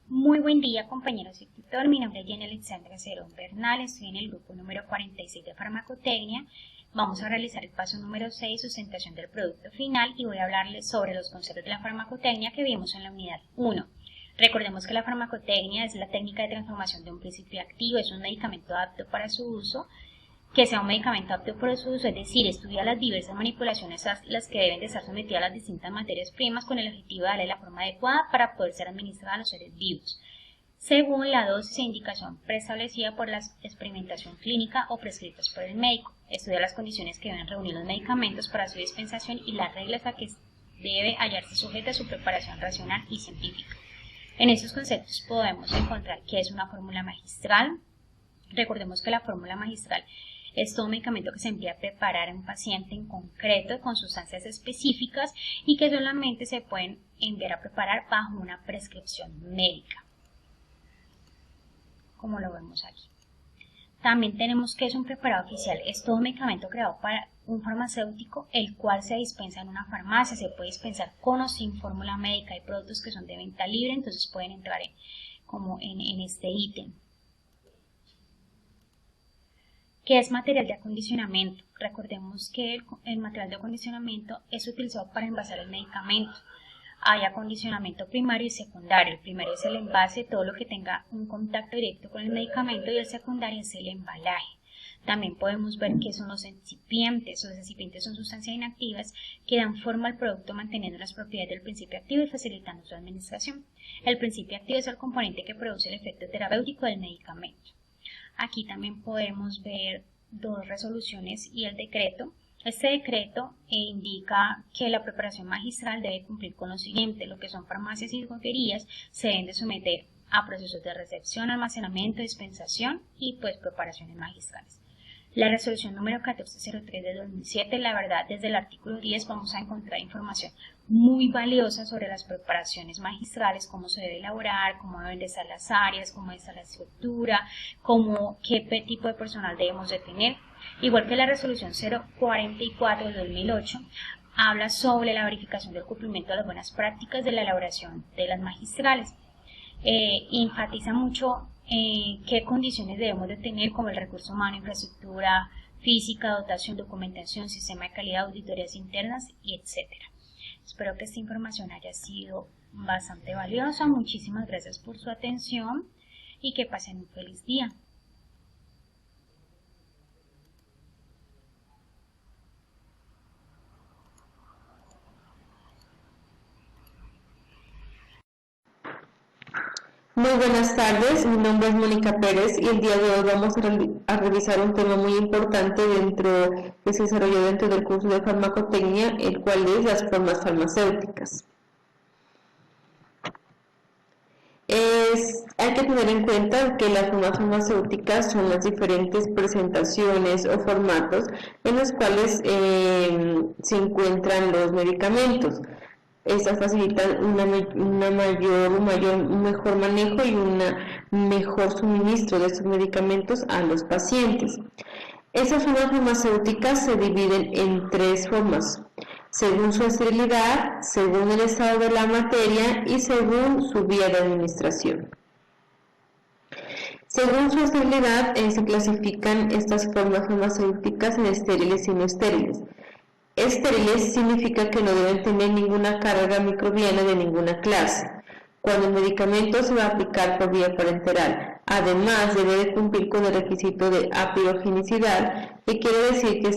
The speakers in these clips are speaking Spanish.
Muy buen día, compañeros y tutor. Mi nombre es Jenny Alexandra Cerón Bernal. Estoy en el grupo número 46 de farmacotecnia. Vamos a realizar el paso número 6, sustentación del producto final, y voy a hablarles sobre los conceptos de la farmacotecnia que vimos en la unidad 1. Recordemos que la farmacotecnia es la técnica de transformación de un principio activo, es un medicamento apto para su uso. Que sea un medicamento apto para su uso, es decir, estudia las diversas manipulaciones a las que deben de estar sometidas las distintas materias primas con el objetivo de darle la forma adecuada para poder ser administrada a los seres vivos, según la dosis e indicación preestablecida por la experimentación clínica o prescritas por el médico. Estudia las condiciones que deben reunir los medicamentos para su dispensación y las reglas a que debe hallarse sujeta a su preparación racional y científica. En estos conceptos podemos encontrar qué es una fórmula magistral. Recordemos que la fórmula magistral es todo medicamento que se emplea a preparar a un paciente en concreto con sustancias específicas y que solamente se pueden enviar a preparar bajo una prescripción médica, como lo vemos aquí. También tenemos que es un preparado oficial, es todo medicamento creado para un farmacéutico, el cual se dispensa en una farmacia, se puede dispensar con o sin fórmula médica. Hay productos que son de venta libre, entonces pueden entrar en este ítem. ¿Qué es material de acondicionamiento? Recordemos que el material de acondicionamiento es utilizado para envasar el medicamento. Hay acondicionamiento primario y secundario. El primario es el envase, todo lo que tenga un contacto directo con el medicamento, y el secundario es el embalaje. También podemos ver qué son los excipientes. Los excipientes son sustancias inactivas que dan forma al producto manteniendo las propiedades del principio activo y facilitando su administración. El principio activo es el componente que produce el efecto terapéutico del medicamento. Aquí también podemos ver dos resoluciones y el decreto. Este decreto indica que la preparación magistral debe cumplir con lo siguiente: lo que son farmacias y droguerías se deben de someter a procesos de recepción, almacenamiento, dispensación y preparaciones magistrales. La resolución número 1403 de 2007, la verdad, desde el artículo 10 vamos a encontrar información muy valiosa sobre las preparaciones magistrales, cómo se debe elaborar, cómo deben de estar las áreas, cómo debe estar la estructura, qué tipo de personal debemos de tener. Igual que la resolución 044 de 2008, habla sobre la verificación del cumplimiento de las buenas prácticas de la elaboración de las magistrales. Enfatiza mucho qué condiciones debemos de tener, como el recurso humano, infraestructura física, dotación, documentación, sistema de calidad, auditorías internas y etcétera. Espero que esta información haya sido bastante valiosa. Muchísimas gracias por su atención y que pasen un feliz día. Muy buenas tardes, mi nombre es Mónica Pérez y el día de hoy vamos a revisar un tema muy importante que se desarrolló dentro del curso de farmacotecnia, el cual es las formas farmacéuticas. Hay que tener en cuenta que las formas farmacéuticas son las diferentes presentaciones o formatos en los cuales se encuentran los medicamentos. Estas facilitan un mejor manejo y un mejor suministro de estos medicamentos a los pacientes. Estas formas farmacéuticas se dividen en tres formas: según su esterilidad, según el estado de la materia y según su vía de administración. Según su esterilidad, se clasifican estas formas farmacéuticas en estériles y no estériles. Estériles significa que no deben tener ninguna carga microbiana de ninguna clase. Cuando el medicamento se va a aplicar por vía parenteral, además debe de cumplir con el requisito de apirogenicidad, que quiere decir que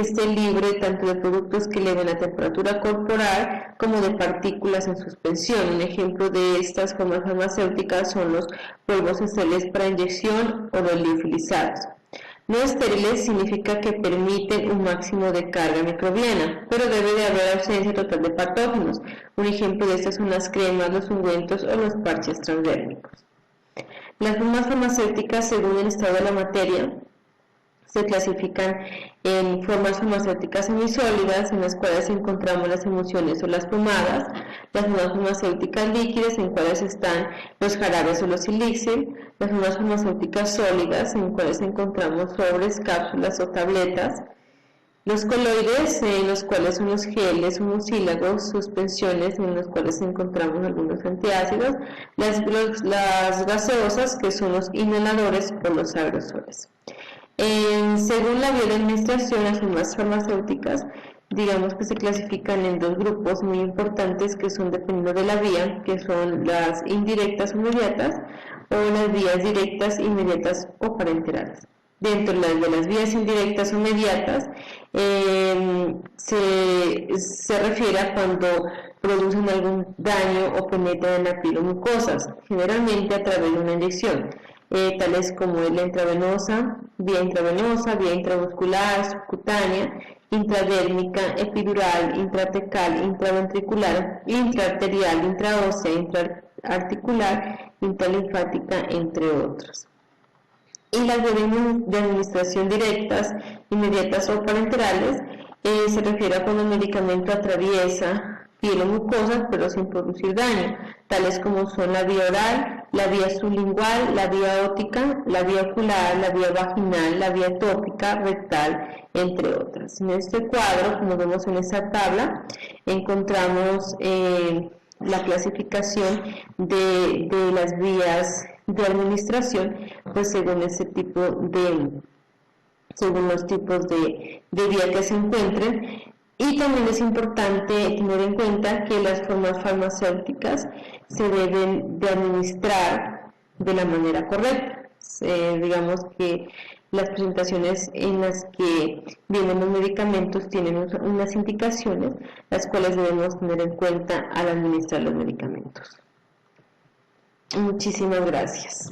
esté libre tanto de productos que eleven la temperatura corporal como de partículas en suspensión. Un ejemplo de estas formas farmacéuticas son los polvos estériles para inyección o los liofilizados. No estériles significa que permiten un máximo de carga microbiana, pero debe de haber ausencia total de patógenos. Un ejemplo de estas son las cremas, los ungüentos o los parches transdérmicos. Las formas farmacéuticas, según el estado de la materia, se clasifican en formas farmacéuticas semisólidas, en las cuales encontramos las emulsiones o las pomadas; las formas farmacéuticas líquidas, en cuales están los jarabes o los elixir; las formas farmacéuticas sólidas, en cuales encontramos sobres, cápsulas o tabletas; Los coloides, en los cuales son los geles, mucílagos, suspensiones, en los cuales encontramos algunos antiácidos, las gaseosas, que son los inhaladores o los aerosoles. Según la vía de administración, las formas farmacéuticas, digamos que se clasifican en dos grupos muy importantes, que son dependiendo de la vía, que son las indirectas o inmediatas, o las vías directas, inmediatas o parenterales. Dentro de las vías indirectas o inmediatas, se refiere a cuando producen algún daño o penetran en la piel o mucosas, generalmente a través de una inyección, tales como la intravenosa, vía intramuscular, subcutánea, intradérmica, epidural, intratecal, intraventricular, intraarterial, intraósea, intraarticular, intralinfática, entre otros. Y las de administración directas, inmediatas o parenterales, se refiere a cuando el medicamento atraviesa piel o mucosas pero sin producir daño, tales como son la vía oral, la vía sublingual, la vía óptica, la vía ocular, la vía vaginal, la vía tópica, rectal, entre otras. En este cuadro, como vemos en esta tabla, encontramos la clasificación de las vías de administración, pues según los tipos de vía que se encuentren. Y también es importante tener en cuenta que las formas farmacéuticas se deben de administrar de la manera correcta. Digamos que las presentaciones en las que vienen los medicamentos tienen unas indicaciones, las cuales debemos tener en cuenta al administrar los medicamentos. Muchísimas gracias.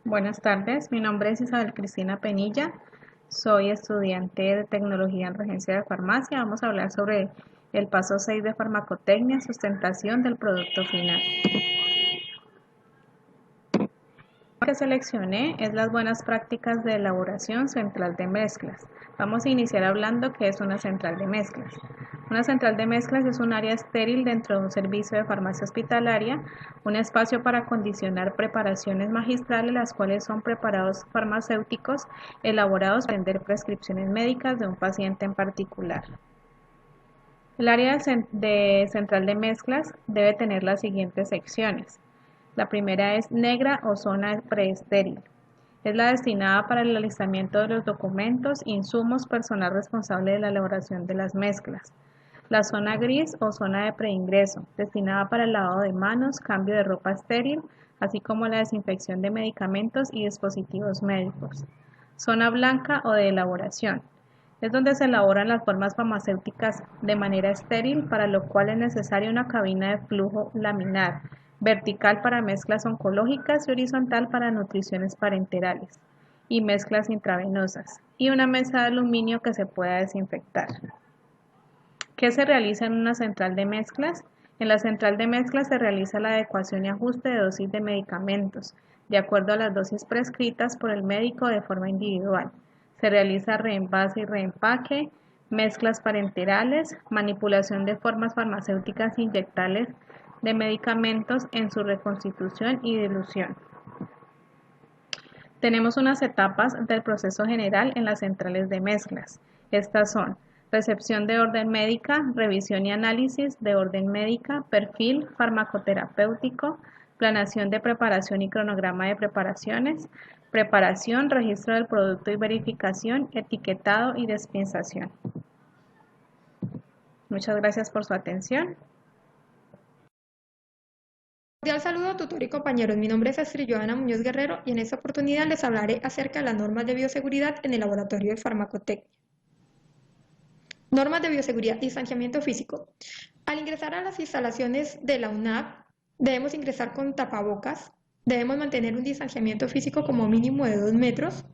Buenas tardes, mi nombre es Isabel Cristina Penilla, soy estudiante de Tecnología en Regencia de Farmacia. Vamos a hablar sobre el paso 6 de farmacotecnia, sustentación del producto final. Lo que seleccioné es las buenas prácticas de elaboración central de mezclas. Vamos a iniciar hablando qué es una central de mezclas. Una central de mezclas es un área estéril dentro de un servicio de farmacia hospitalaria, un espacio para acondicionar preparaciones magistrales, las cuales son preparados farmacéuticos elaborados para vender prescripciones médicas de un paciente en particular. El área de central de mezclas debe tener las siguientes secciones. La primera es negra o zona preestéril. Es la destinada para el alistamiento de los documentos, insumos, personal responsable de la elaboración de las mezclas. La zona gris o zona de preingreso, destinada para el lavado de manos, cambio de ropa estéril, así como la desinfección de medicamentos y dispositivos médicos. Zona blanca o de elaboración. Es donde se elaboran las formas farmacéuticas de manera estéril, para lo cual es necesaria una cabina de flujo laminar, vertical para mezclas oncológicas y horizontal para nutriciones parenterales y mezclas intravenosas, y una mesa de aluminio que se pueda desinfectar. ¿Qué se realiza en una central de mezclas? En la central de mezclas se realiza la adecuación y ajuste de dosis de medicamentos, de acuerdo a las dosis prescritas por el médico de forma individual. Se realiza reenvase y reempaque, mezclas parenterales, manipulación de formas farmacéuticas inyectables de medicamentos en su reconstitución y dilución. Tenemos unas etapas del proceso general en las centrales de mezclas. Estas son: recepción de orden médica, revisión y análisis de orden médica, perfil farmacoterapéutico, planeación de preparación y cronograma de preparaciones, preparación, registro del producto y verificación, etiquetado y dispensación. Muchas gracias por su atención. Cordial saludo, tutor y compañeros. Mi nombre es Astrid Johanna Muñoz Guerrero y en esta oportunidad les hablaré acerca de las normas de bioseguridad en el laboratorio de farmacotecnia. Normas de bioseguridad: distanciamiento físico. Al ingresar a las instalaciones de la UNAV, debemos ingresar con tapabocas, debemos mantener un distanciamiento físico como mínimo de 2 metros,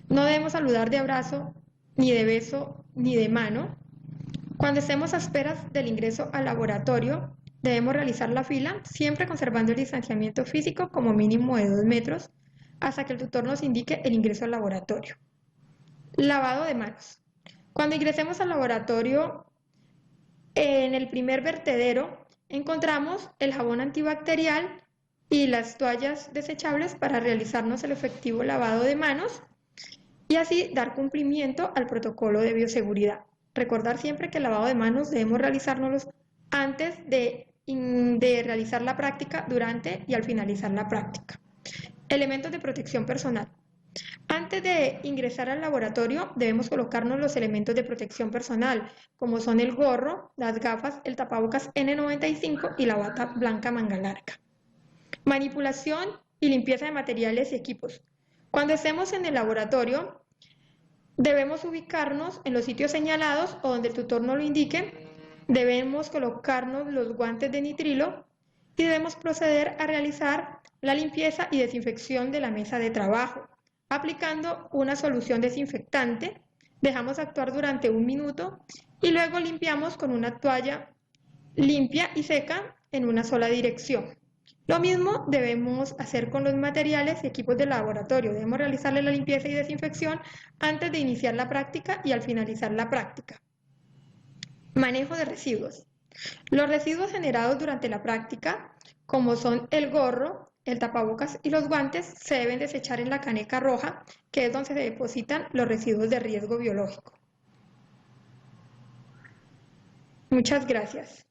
no debemos saludar de abrazo, ni de beso, ni de mano. Cuando estemos a esperas del ingreso al laboratorio, debemos realizar la fila, siempre conservando el distanciamiento físico como mínimo de 2 metros, hasta que el tutor nos indique el ingreso al laboratorio. Lavado de manos. Cuando ingresemos al laboratorio, en el primer vertedero encontramos el jabón antibacterial y las toallas desechables para realizarnos el efectivo lavado de manos y así dar cumplimiento al protocolo de bioseguridad. Recordar siempre que el lavado de manos debemos realizárnoslo antes de realizar la práctica, durante y al finalizar la práctica. Elementos de protección personal. Antes de ingresar al laboratorio debemos colocarnos los elementos de protección personal, como son el gorro, las gafas, el tapabocas N95 y la bata blanca manga larga. Manipulación y limpieza de materiales y equipos. Cuando estemos en el laboratorio, debemos ubicarnos en los sitios señalados o donde el tutor nos lo indique. Debemos colocarnos los guantes de nitrilo y debemos proceder a realizar la limpieza y desinfección de la mesa de trabajo, aplicando una solución desinfectante. Dejamos actuar durante 1 minuto y luego limpiamos con una toalla limpia y seca en una sola dirección. Lo mismo debemos hacer con los materiales y equipos del laboratorio. Debemos realizarle la limpieza y desinfección antes de iniciar la práctica y al finalizar la práctica. Manejo de residuos. Los residuos generados durante la práctica, como son el gorro, el tapabocas y los guantes, se deben desechar en la caneca roja, que es donde se depositan los residuos de riesgo biológico. Muchas gracias.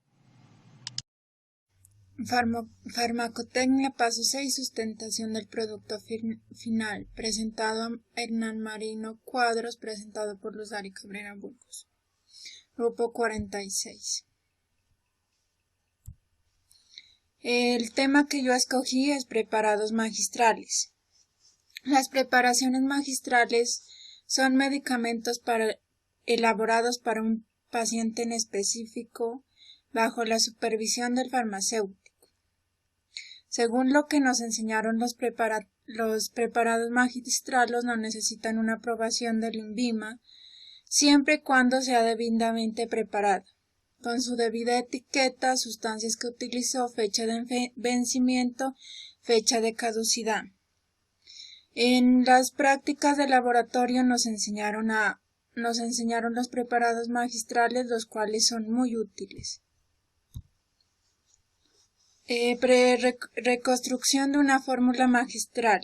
Farmacotecnia, paso 6, sustentación del producto final, presentado a Hernán Marino Cuadros, presentado por Luzari Cabrera Burgos. Grupo 46. El tema que yo escogí es preparados magistrales. Las preparaciones magistrales son medicamentos elaborados para un paciente en específico bajo la supervisión del farmacéutico. Según lo que nos enseñaron los preparados magistrales no necesitan una aprobación del INVIMA, siempre y cuando sea debidamente preparado, con su debida etiqueta, sustancias que utilizó, fecha de vencimiento, fecha de caducidad. En las prácticas de laboratorio nos enseñaron los preparados magistrales, los cuales son muy útiles. Reconstrucción de una fórmula magistral.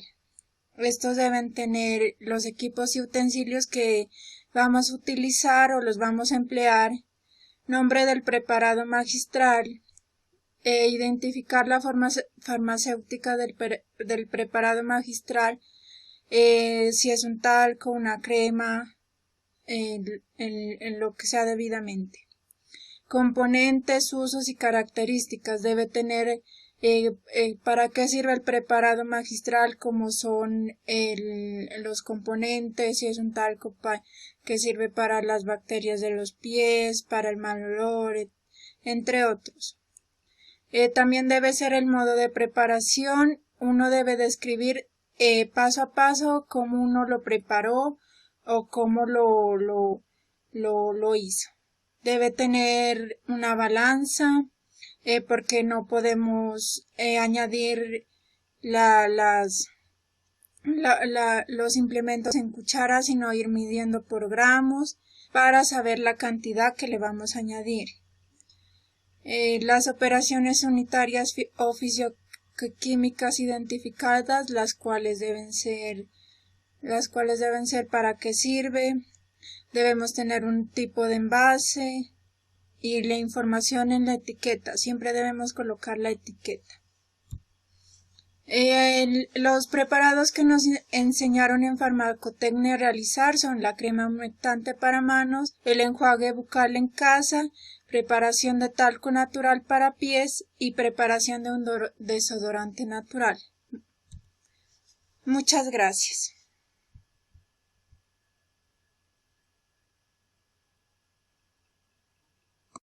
Estos deben tener los equipos y utensilios que vamos a utilizar o los vamos a emplear, nombre del preparado magistral, identificar la forma farmacéutica del preparado magistral, si es un talco, una crema, en lo que sea debidamente. Componentes, usos y características. Debe tener para qué sirve el preparado magistral, como son los componentes, si es un talco que sirve para las bacterias de los pies, para el mal olor, entre otros. También debe ser el modo de preparación. Uno debe describir paso a paso cómo uno lo preparó o cómo lo hizo. Debe tener una balanza, porque no podemos añadir los implementos en cucharas, sino ir midiendo por gramos para saber la cantidad que le vamos a añadir. Las operaciones unitarias o fisioquímicas identificadas, las cuales deben ser para qué sirve. Debemos tener un tipo de envase y la información en la etiqueta. Siempre debemos colocar la etiqueta. Los preparados que nos enseñaron en farmacotecnia a realizar son la crema humectante para manos, el enjuague bucal en casa, preparación de talco natural para pies y preparación de un desodorante natural. Muchas gracias.